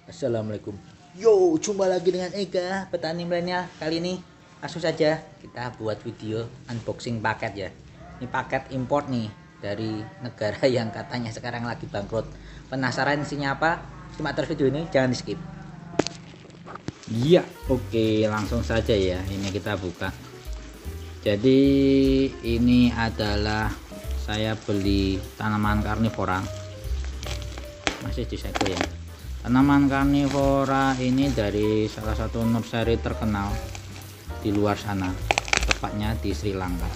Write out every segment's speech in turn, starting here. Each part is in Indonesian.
Assalamualaikum. Yo, jumpa lagi dengan Ega, petani milenial. Kali ini langsung saja kita buat video unboxing paket ya. Ini paket import nih dari negara yang katanya sekarang lagi bangkrut. Penasaran isinya apa? Simak terus video ini, jangan di skip. Iya, oke, langsung saja ya. Ini kita buka. Jadi ini adalah saya beli tanaman karnivora. Masih disegel ya. Tanaman karnivora ini dari salah satu nursery terkenal di luar sana, tepatnya di Sri Lanka.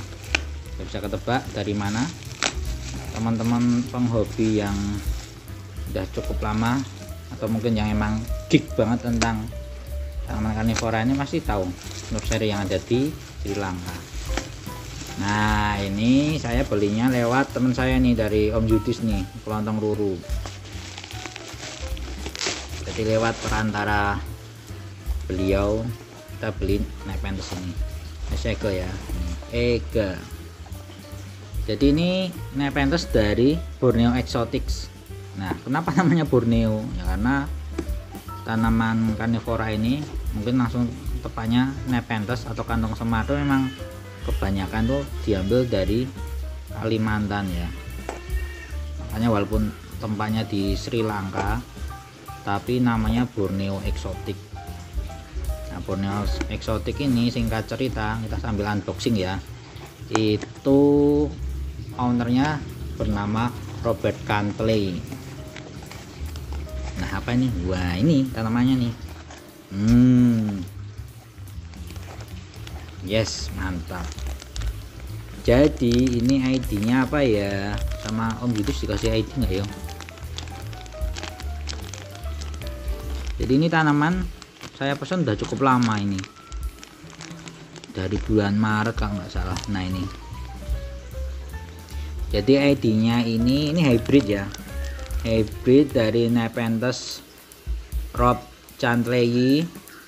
Tidak bisa ketebak dari mana. Teman-teman penghobi yang sudah cukup lama atau mungkin yang emang geek banget tentang tanaman karnivora ini masih tahu nursery yang ada di Sri Lanka. Nah, ini saya belinya lewat teman saya nih dari Om Yudis nih, Kelontong Ruru. Jadi lewat perantara beliau kita beli Nepenthes ini. Segel ya, Ega. Jadi ini Nepenthes dari Borneo Exotics. Nah, kenapa namanya Borneo? Ya karena tanaman karnivora ini mungkin langsung tepatnya Nepenthes atau kantong semar itu memang kebanyakan tuh diambil dari Kalimantan ya. Makanya walaupun tempatnya di Sri Lanka, tapi namanya Borneo Exotic. Nah, Borneo Exotic ini singkat cerita kita sambil unboxing ya. Itu ownernya bernama Robert Cantley. Nah, apa ini? Wah, ini tanamannya nih. Yes, mantap. Jadi ini ID-nya apa ya? Sama Om Yudis dikasih ID nggak ya? Jadi ini tanaman saya pesan udah cukup lama ini, dari bulan Maret kalau nggak salah. Nah ini, jadi ID-nya ini hybrid ya, hybrid dari Nepenthes Rob Chantley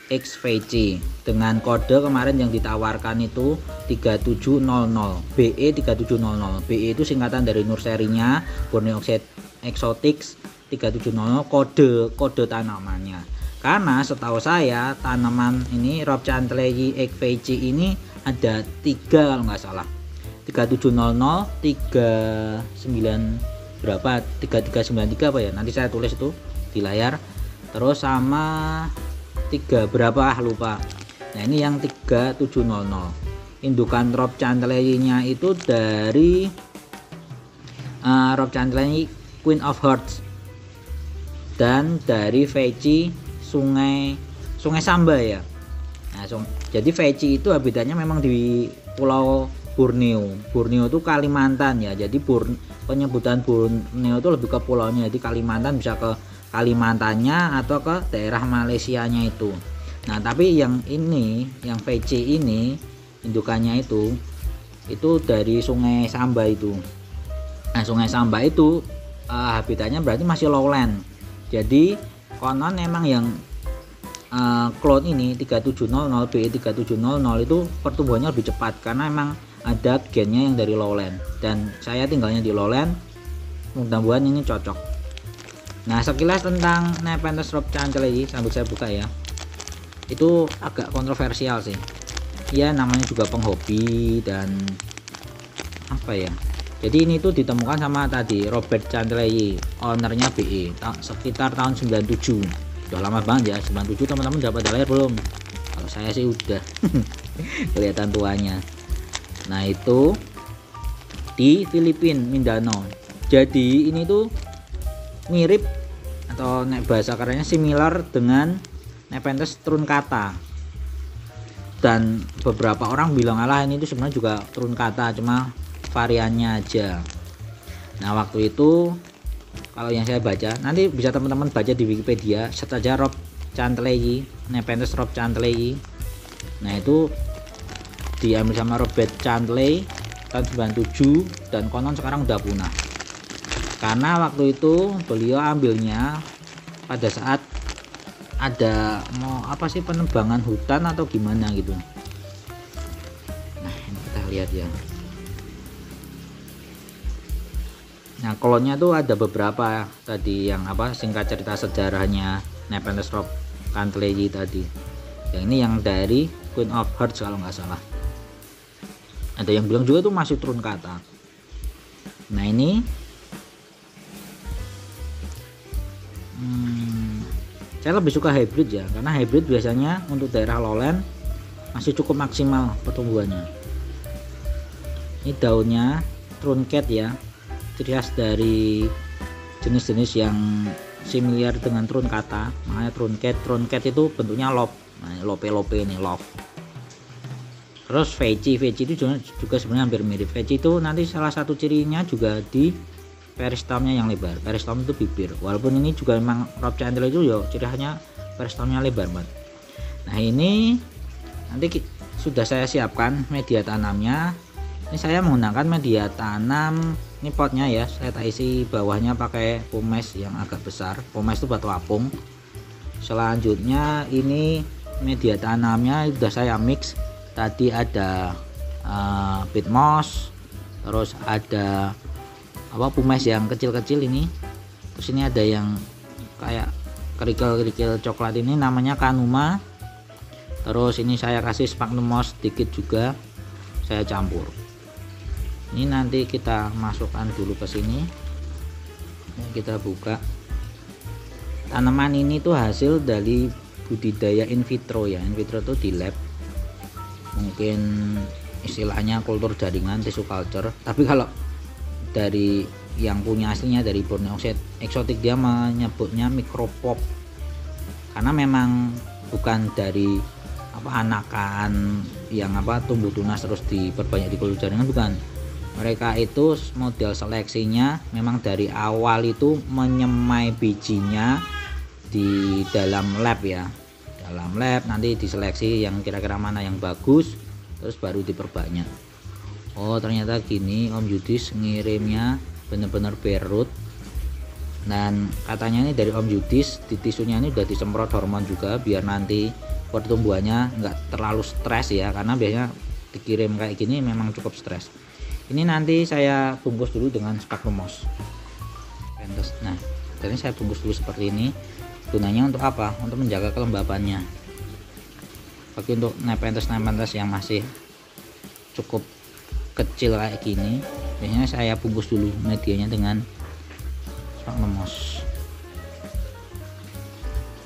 XVC dengan kode kemarin yang ditawarkan itu 3700 BE 3700. BE itu singkatan dari nursery-nya Borneo Exotics 3700, kode tanamannya. Karena setahu saya tanaman ini Rob Chantley XVC ini ada 3 kalau nggak salah, 3700, 39 berapa, 3393 apa ya, nanti saya tulis itu di layar, terus sama 3 berapa lupa. Nah ini yang 3700. Indukan Rob Chantley nya itu dari Rob Chantley Queen of Hearts dan dari Veci sungai Samba ya. Nah, jadi Veci itu habitatnya memang di Pulau Borneo. Borneo itu Kalimantan ya. Jadi penyebutan Borneo itu lebih ke pulaunya. Jadi Kalimantan bisa ke Kalimantannya atau ke daerah Malaysianya itu. Nah, tapi yang ini, yang Veci ini indukannya itu dari Sungai Samba itu. Nah, Sungai Samba itu habitatnya berarti masih lowland. Jadi konon memang yang clone ini 3700 BE 3700 itu pertumbuhannya lebih cepat karena memang ada gennya yang dari lowland, dan saya tinggalnya di lowland, mudah-mudahan ini cocok. Nah, sekilas tentang Nepenthes Rob Chantley sambil saya buka ya, itu agak kontroversial sih ya, namanya juga penghobi dan apa ya. Jadi ini tuh ditemukan sama tadi Robert Chantley, ownernya BE sekitar tahun 97. Udah lama banget ya, 97. Teman-teman udah pada lahir belum? Kalau saya sih udah. Kelihatan tuanya. Nah, itu di Filipina, Mindanao. Jadi ini tuh mirip atau bahasa kerennya similar dengan Nepenthes truncata. Dan beberapa orang bilang alah ini tuh sebenarnya juga truncata, cuma variannya aja. Nah, waktu itu kalau yang saya baca, nanti bisa teman-teman baca di Wikipedia, search aja Rob Chantley, Nepenthes Rob Chantley. Nah, itu diambil sama Robert Chantley tahun 97 dan konon sekarang udah punah. Karena waktu itu beliau ambilnya pada saat ada mau apa sih, penebangan hutan atau gimana gitu. Nah, ini kita lihat ya. Nah, klonnya tuh ada beberapa tadi, yang singkat cerita sejarahnya Nepenthes Rob Cantley tadi. Yang ini yang dari Queen of Hearts kalau nggak salah. Ada yang bilang juga tuh masih turun kata. Nah ini saya lebih suka hybrid ya, karena hybrid biasanya untuk daerah lowland masih cukup maksimal pertumbuhannya. Ini daunnya truncat ya, ciri khas dari jenis-jenis yang similar dengan truncata, makanya truncat. Truncat itu bentuknya lob, nah, lope ini lob. Terus veci itu juga sebenarnya hampir mirip. Veci itu nanti salah satu cirinya juga di peristomnya yang lebar. Peristom itu bibir, walaupun ini juga memang Rob Cantley itu ya ciri khasnya peristomnya lebar banget. Nah ini nanti sudah saya siapkan media tanamnya. Ini saya menggunakan media tanam, ini potnya ya, saya tak isi bawahnya pakai pumes yang agak besar. Pumes itu batu apung. Selanjutnya ini media tanamnya sudah saya mix. Tadi ada peat moss, terus ada pumes yang kecil-kecil ini, terus ini ada yang kayak kerikil-kerikil coklat, ini namanya kanuma. Terus ini saya kasih sphagnum moss sedikit juga, saya campur. Ini nanti kita masukkan dulu ke sini. Kita buka. Tanaman ini tuh hasil dari budidaya in vitro ya. In vitro tuh di lab, mungkin istilahnya kultur jaringan, tissue culture. Tapi kalau dari yang punya aslinya dari Borneo Exotic, dia menyebutnya micropop, karena memang bukan dari anakan yang tumbuh tunas terus diperbanyak di kultur jaringan, bukan. Mereka itu model seleksinya memang dari awal itu menyemai bijinya di dalam lab ya, dalam lab nanti diseleksi yang kira-kira mana yang bagus, terus baru diperbanyak. Oh ternyata gini Om Yudis ngirimnya bener-bener bare root, dan katanya ini dari Om Yudis di tisunya ini udah disemprot hormon juga biar nanti pertumbuhannya nggak terlalu stres ya, karena biasanya dikirim kayak gini memang cukup stres. Ini nanti saya bungkus dulu dengan sphagnum moss. Nah jadi saya bungkus dulu seperti ini. Gunanya untuk apa? Untuk menjaga kelembabannya. Bagi untuk Nepenthes yang masih cukup kecil kayak gini, biasanya saya bungkus dulu medianya dengan sphagnum moss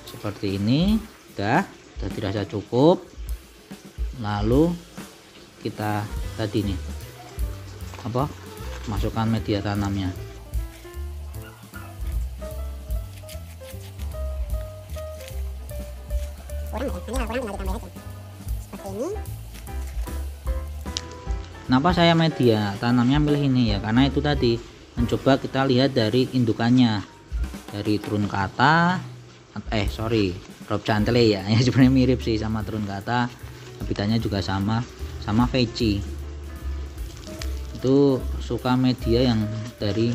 seperti ini. Udah dirasa cukup. Lalu kita tadi nih masukkan media tanamnya. Kenapa saya media tanamnya milih ini ya, karena itu tadi mencoba kita lihat dari indukannya, dari truncata Rob Cantley ya, sebenarnya mirip sih sama truncata, habitatnya juga sama veci. Itu suka media yang dari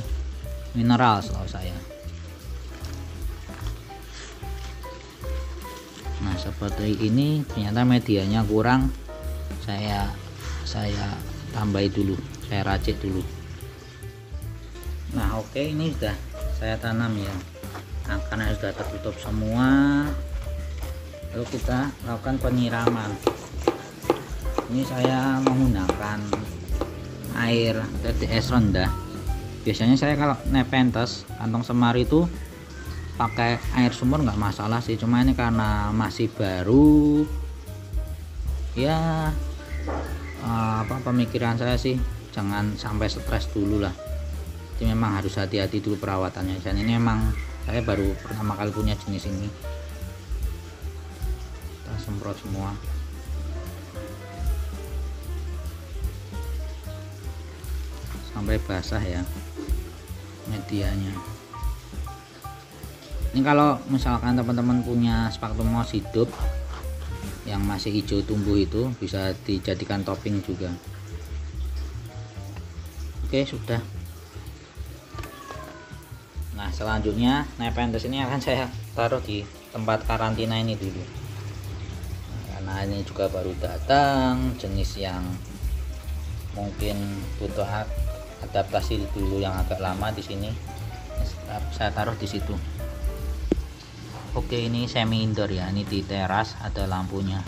mineral setahu saya. Nah seperti ini, ternyata medianya kurang, saya tambahi dulu, saya racik dulu. Nah oke, ini sudah saya tanam ya. Nah karena sudah tertutup semua, lalu kita lakukan penyiraman. Ini saya menggunakan air TDS rendah. Biasanya saya kalau Nepenthes kantong semar itu pakai air sumur nggak masalah sih, cuma ini karena masih baru ya, pemikiran saya sih jangan sampai stres dulu lah. Jadi memang harus hati-hati dulu perawatannya, dan ini memang saya baru pertama kali punya jenis ini. Kita semprot semua. Sampai basah ya medianya. Ini kalau misalkan teman-teman punya sphagnum moss hidup yang masih hijau tumbuh, itu bisa dijadikan topping juga. Oke sudah. Nah selanjutnya Nepenthes ini akan saya taruh di tempat karantina ini dulu, karena ini juga baru datang, jenis yang mungkin butuh adaptasi dulu yang agak lama di sini, saya taruh di situ. Oke, ini semi indoor ya, ini di teras ada lampunya.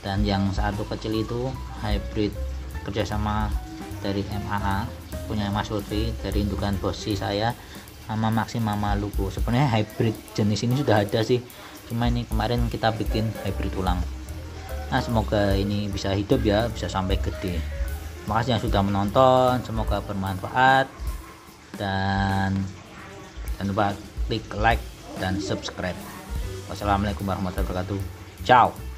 Dan yang satu kecil itu hybrid kerjasama dari MAA, punya Mas Lutfi, dari indukan Bossy saya sama Maxima Maluku. Sebenarnya hybrid jenis ini sudah ada sih, cuma ini kemarin kita bikin hybrid ulang. Nah, semoga ini bisa hidup ya, bisa sampai gede. Terima kasih yang sudah menonton, semoga bermanfaat, dan jangan lupa klik like dan subscribe. Wassalamualaikum warahmatullahi wabarakatuh. Ciao.